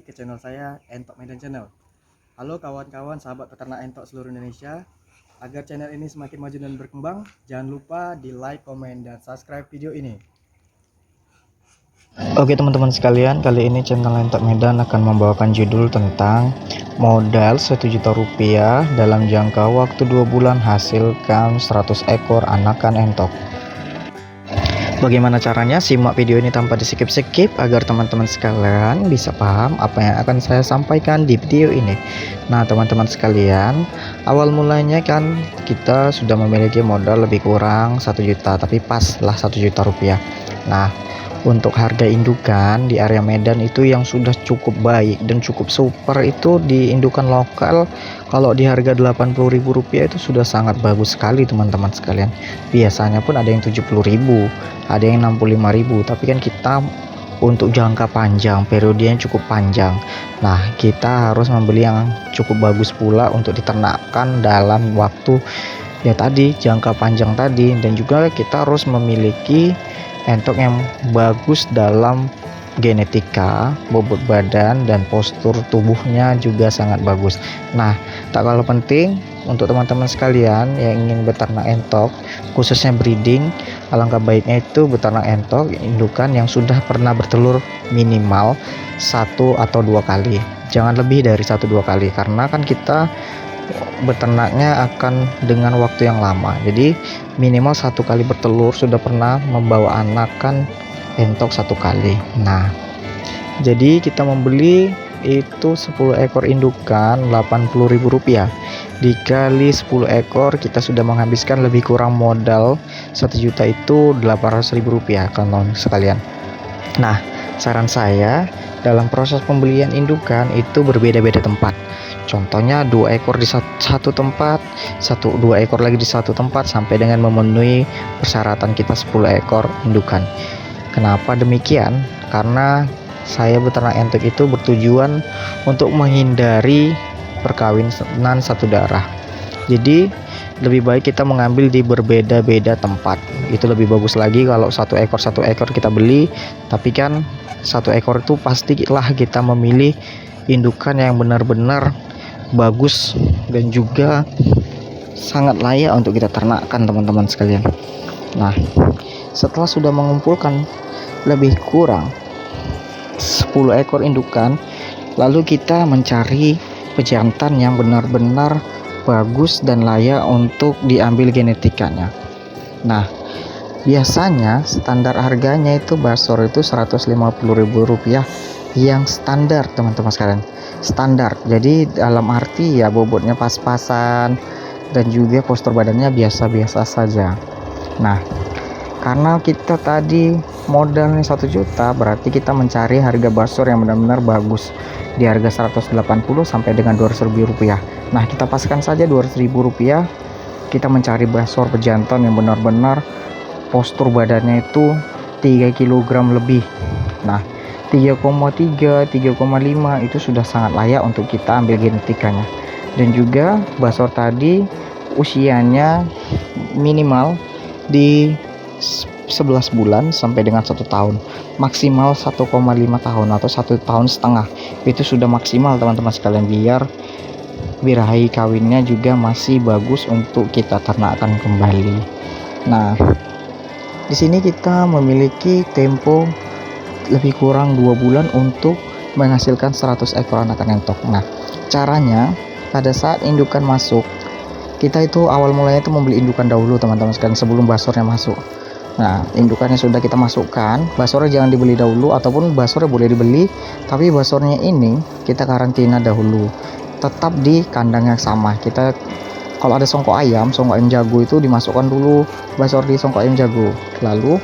ke channel saya Entok Medan Channel. Halo kawan-kawan sahabat peternak entok seluruh Indonesia. Agar channel ini semakin maju dan berkembang, jangan lupa di like, komen, dan subscribe video ini. Oke teman-teman sekalian, kali ini channel Entok Medan akan membawakan judul tentang modal 1 juta rupiah dalam jangka waktu 2 bulan hasilkan 100 ekor anakan entok. Bagaimana caranya? Simak video ini tanpa di-skip-skip agar teman-teman sekalian bisa paham apa yang akan saya sampaikan di video ini. Nah teman-teman sekalian, awal mulanya kan kita sudah memiliki modal lebih kurang 1 juta, tapi pas lah 1 juta rupiah. Nah untuk harga indukan di area Medan itu yang sudah cukup baik dan cukup super itu di indukan lokal, kalau di harga Rp80.000 itu sudah sangat bagus sekali teman-teman sekalian. Biasanya pun ada yang 70.000, ada yang 65.000, tapi kan kita untuk jangka panjang, periodenya cukup panjang. Nah kita harus membeli yang cukup bagus pula untuk diternakkan dalam waktu ya tadi, jangka panjang tadi. Dan juga kita harus memiliki entok yang bagus dalam genetika, bobot badan, dan postur tubuhnya juga sangat bagus. Nah tak kalah penting untuk teman-teman sekalian yang ingin beternak entok, khususnya breeding, alangkah baiknya itu beternak entok indukan yang sudah pernah bertelur minimal 1 atau 2 kali, jangan lebih dari 1-2 kali, karena kan kita beternaknya akan dengan waktu yang lama. Jadi minimal 1 kali bertelur sudah pernah membawa anakan entok 1 kali. Nah jadi kita membeli itu 10 ekor indukan Rp80.000, dikali 10 ekor kita sudah menghabiskan lebih kurang modal 1 juta itu Rp800.000 kawan sekalian. Nah saran saya dalam proses pembelian indukan itu berbeda-beda tempat. Contohnya 2 ekor di satu tempat, 2 ekor lagi di satu tempat, sampai dengan memenuhi persyaratan kita 10 ekor indukan. Kenapa demikian? Karena saya beternak entok itu bertujuan untuk menghindari perkawinan satu darah. Jadi lebih baik kita mengambil di berbeda-beda tempat. Itu lebih bagus lagi kalau satu ekor kita beli, tapi kan 1 ekor itu pastilah kita memilih indukan yang benar-benar bagus dan juga sangat layak untuk kita ternakkan teman-teman sekalian. Nah setelah sudah mengumpulkan lebih kurang 10 ekor indukan, lalu kita mencari pejantan yang benar-benar bagus dan layak untuk diambil genetikanya. Nah biasanya standar harganya itu basor itu Rp150.000 yang standar teman-teman sekalian, standar. Jadi dalam arti ya bobotnya pas-pasan dan juga postur badannya biasa-biasa saja. Nah karena kita tadi modalnya 1 juta, berarti kita mencari harga basor yang benar-benar bagus di harga 180 sampai dengan Rp200.000. Nah kita paskan saja Rp200.000, kita mencari basor pejantan yang benar-benar postur badannya itu 3 kg lebih. Nah 3,3, 3,5 itu sudah sangat layak untuk kita ambil genetikanya. Dan juga basor tadi usianya minimal di 11 bulan sampai dengan 1 tahun, maksimal 1,5 tahun atau 1,5 tahun. Itu sudah maksimal teman-teman sekalian, biar birahi kawinnya juga masih bagus untuk kita ternakkan kembali. Nah di sini kita memiliki tempo lebih kurang 2 bulan untuk menghasilkan 100 ekor anakan entok. Nah caranya pada saat indukan masuk, kita itu awal mulanya itu membeli indukan dahulu teman-teman sekalian sebelum basornya masuk. Nah indukannya sudah kita masukkan, basornya jangan dibeli dahulu, ataupun basornya boleh dibeli tapi basornya ini kita karantina dahulu, tetap di kandang yang sama. Kita kalau ada songkok ayam jago itu dimasukkan dulu basor di songkok ayam jago, lalu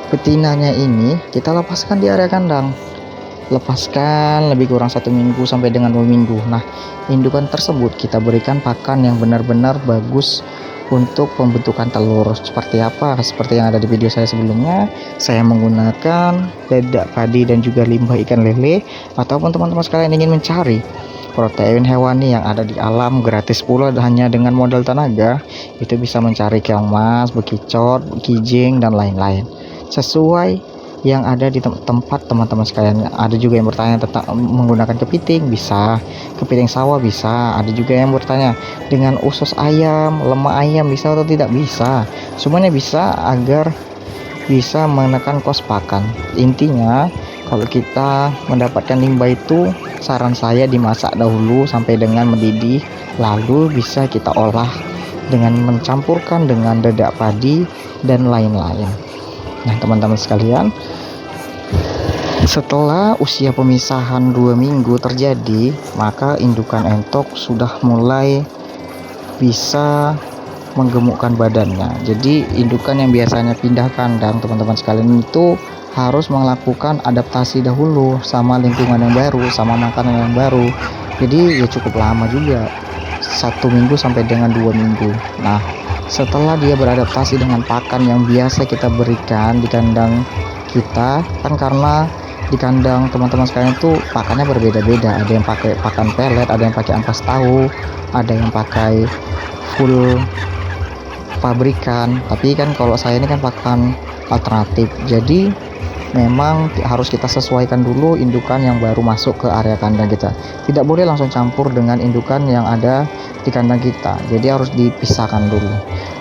betinanya ini kita lepaskan di area kandang, lepaskan lebih kurang 1 minggu sampai dengan 2 minggu. Nah indukan tersebut kita berikan pakan yang benar-benar bagus untuk pembentukan telur. Seperti apa? Seperti yang ada di video saya sebelumnya, saya menggunakan dedak padi dan juga limbah ikan lele. Ataupun teman-teman sekalian ingin mencari protein hewani yang ada di alam gratis pula hanya dengan modal tenaga, itu bisa mencari keong mas, bekicot, kijing, dan lain-lain. Sesuai yang ada di tempat teman-teman sekalian. Ada juga yang bertanya tentang menggunakan kepiting, bisa, kepiting sawah bisa. Ada juga yang bertanya dengan usus ayam, lemak ayam bisa atau tidak, bisa. Semuanya bisa agar bisa menekan kos pakan. Intinya kalau kita mendapatkan limbah itu, saran saya dimasak dahulu sampai dengan mendidih, lalu bisa kita olah dengan mencampurkan dengan dedak padi dan lain-lain. Nah teman-teman sekalian, setelah usia pemisahan 2 minggu terjadi, maka indukan entok sudah mulai bisa menggemukkan badannya. Jadi indukan yang biasanya pindah kandang teman-teman sekalian itu harus melakukan adaptasi dahulu sama lingkungan yang baru, sama makanan yang baru. Jadi ya cukup lama juga, 1 minggu sampai dengan 2 minggu. Nah setelah dia beradaptasi dengan pakan yang biasa kita berikan di kandang kita, kan karena di kandang teman-teman sekalian itu pakannya berbeda-beda. Ada yang pakai pakan pelet, ada yang pakai ampas tahu, ada yang pakai full pabrikan. Tapi kan kalau saya ini kan pakan alternatif, jadi memang harus kita sesuaikan dulu indukan yang baru masuk ke area kandang kita. Tidak boleh langsung campur dengan indukan yang ada di kandang kita, jadi harus dipisahkan dulu.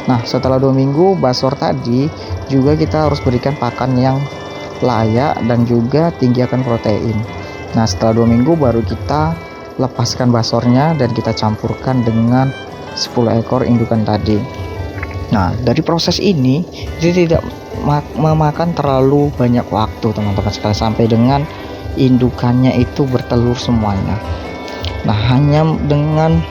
Nah setelah 2 minggu basor tadi juga kita harus berikan pakan yang layak dan juga tinggi akan protein. Nah setelah 2 minggu baru kita lepaskan basornya dan kita campurkan dengan 10 ekor indukan tadi. Nah dari proses ini dia tidak memakan terlalu banyak waktu teman-teman sekalian, sampai dengan indukannya itu bertelur semuanya. Nah hanya dengan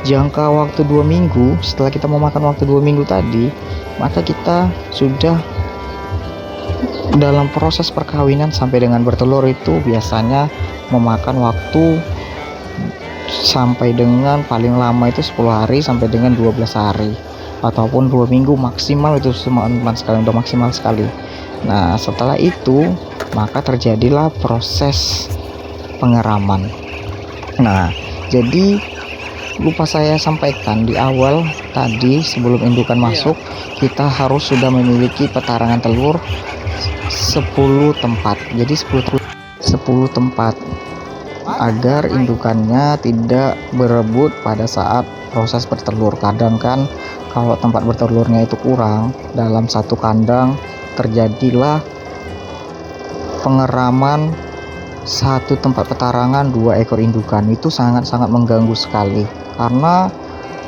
jangka waktu 2 minggu, setelah kita memakan waktu 2 minggu tadi, maka kita sudah dalam proses perkawinan sampai dengan bertelur itu biasanya memakan waktu sampai dengan paling lama itu 10 hari sampai dengan 12 hari ataupun 2 minggu maksimal. Itu teman-teman sekalian udah maksimal sekali. Nah setelah itu maka terjadilah proses pengeraman. Nah jadi lupa saya sampaikan di awal tadi, sebelum indukan masuk kita harus sudah memiliki petarangan telur 10 tempat. Jadi 10 tempat agar indukannya tidak berebut pada saat proses bertelur. Kadang kan kalau tempat bertelurnya itu kurang, dalam satu kandang terjadilah pengeraman satu tempat petarangan 2 ekor indukan. Itu sangat-sangat mengganggu sekali karena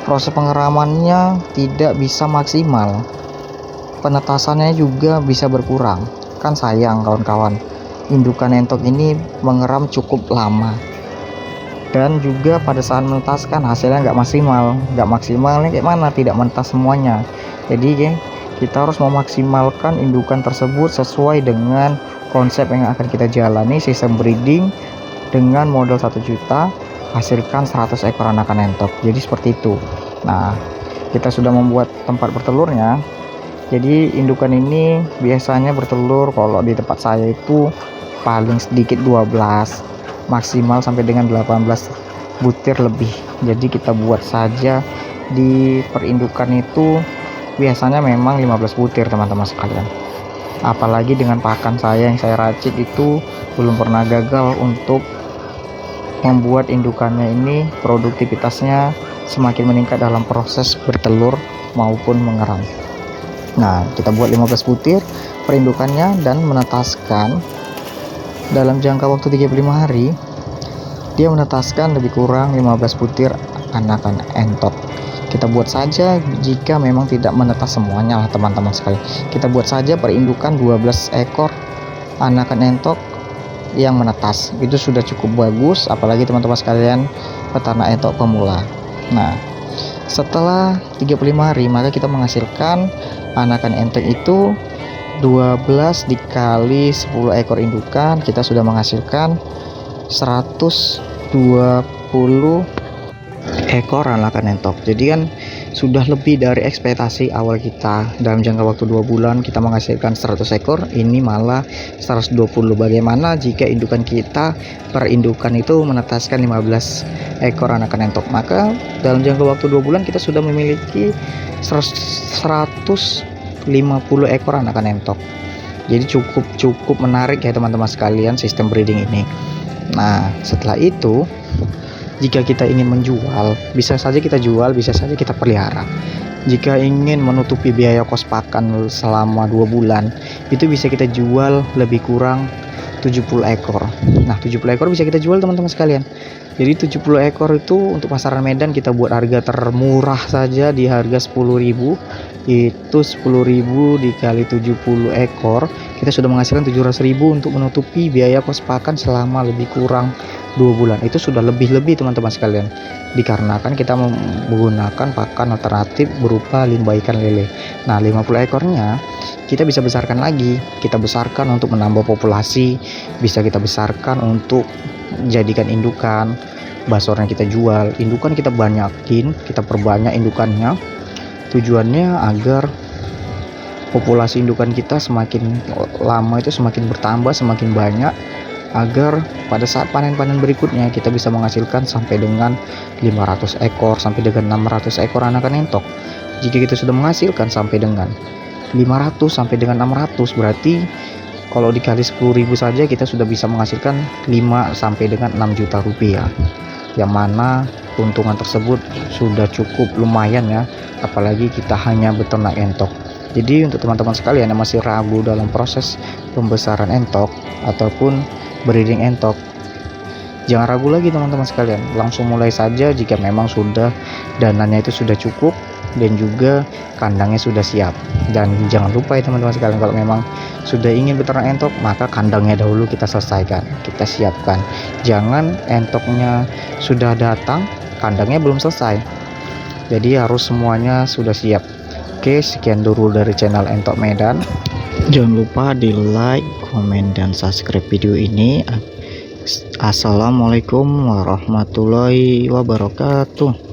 proses pengeramannya tidak bisa maksimal, penetasannya juga bisa berkurang. Kan sayang kawan-kawan, indukan entok ini mengeram cukup lama dan juga pada saat menetaskan hasilnya nggak maksimal. Maksimalnya kayak mana? Tidak menetas semuanya. Jadi kita harus memaksimalkan indukan tersebut sesuai dengan konsep yang akan kita jalani, sistem breeding dengan modal 1 juta hasilkan 100 ekor anakan entok. Jadi seperti itu. Nah kita sudah membuat tempat bertelurnya. Jadi indukan ini biasanya bertelur kalau di tempat saya itu paling sedikit 12, maksimal sampai dengan 18 butir lebih. Jadi kita buat saja di perindukan itu biasanya memang 15 butir teman-teman sekalian. Apalagi dengan pakan saya yang saya racik itu belum pernah gagal untuk membuat indukannya ini produktivitasnya semakin meningkat dalam proses bertelur maupun mengeram. Nah kita buat 15 butir perindukannya dan menetaskan dalam jangka waktu 35 hari. Dia menetaskan lebih kurang 15 butir anakan entok. Kita buat saja jika memang tidak menetas semuanya lah teman-teman sekali. Kita buat saja perindukan 12 ekor anakan entok yang menetas. Itu sudah cukup bagus, apalagi teman-teman sekalian peternak entok pemula. Nah setelah 35 hari maka kita menghasilkan anakan entok itu 12 dikali 10 ekor indukan, kita sudah menghasilkan 120 ekor anakan entok. Jadi kan sudah lebih dari ekspektasi awal kita. Dalam jangka waktu 2 bulan kita menghasilkan 100 ekor, ini malah 120. Bagaimana jika indukan kita per indukan itu menetaskan 15 ekor anakan entok? Maka dalam jangka waktu 2 bulan kita sudah memiliki 150 ekor anakan entok. Jadi cukup menarik ya teman-teman sekalian sistem breeding ini. Nah, setelah itu jika kita ingin menjual, bisa saja kita jual, bisa saja kita pelihara. Jika ingin menutupi biaya kos pakan selama 2 bulan, itu bisa kita jual lebih kurang 70 ekor. Nah, 70 ekor bisa kita jual teman-teman sekalian. Jadi 70 ekor itu untuk pasaran Medan kita buat harga termurah saja di harga 10.000. Itu 10.000 dikali 70 ekor, kita sudah menghasilkan 700.000 untuk menutupi biaya kos pakan selama lebih kurang 2 bulan. Itu sudah lebih-lebih teman-teman sekalian. Dikarenakan kita menggunakan pakan alternatif berupa limbah ikan lele. Nah, 50 ekornya kita bisa besarkan lagi, kita besarkan untuk menambah populasi, bisa kita besarkan untuk jadikan indukan, basornya kita jual, indukan kita banyakin, kita perbanyak indukannya, tujuannya agar populasi indukan kita semakin lama itu semakin bertambah, semakin banyak, agar pada saat panen-panen berikutnya kita bisa menghasilkan sampai dengan 500 ekor sampai dengan 600 ekor anakan entok. Jika kita sudah menghasilkan sampai dengan 500 sampai dengan 600, berarti kalau dikali 10.000 saja kita sudah bisa menghasilkan 5 sampai dengan 6 juta rupiah. Yang mana keuntungan tersebut sudah cukup lumayan ya, apalagi kita hanya beternak entok. Jadi untuk teman-teman sekalian yang masih ragu dalam proses pembesaran entok ataupun breeding entok, jangan ragu lagi teman-teman sekalian, langsung mulai saja jika memang sudah dananya itu sudah cukup dan juga kandangnya sudah siap. Dan jangan lupa ya teman-teman sekalian, kalau memang sudah ingin beternak entok, maka kandangnya dahulu kita selesaikan, kita siapkan. Jangan entoknya sudah datang, kandangnya belum selesai. Jadi harus semuanya sudah siap. Oke, sekian dulu dari channel Entok Medan. Jangan lupa di like, komen, dan subscribe video ini. Assalamualaikum warahmatullahi wabarakatuh.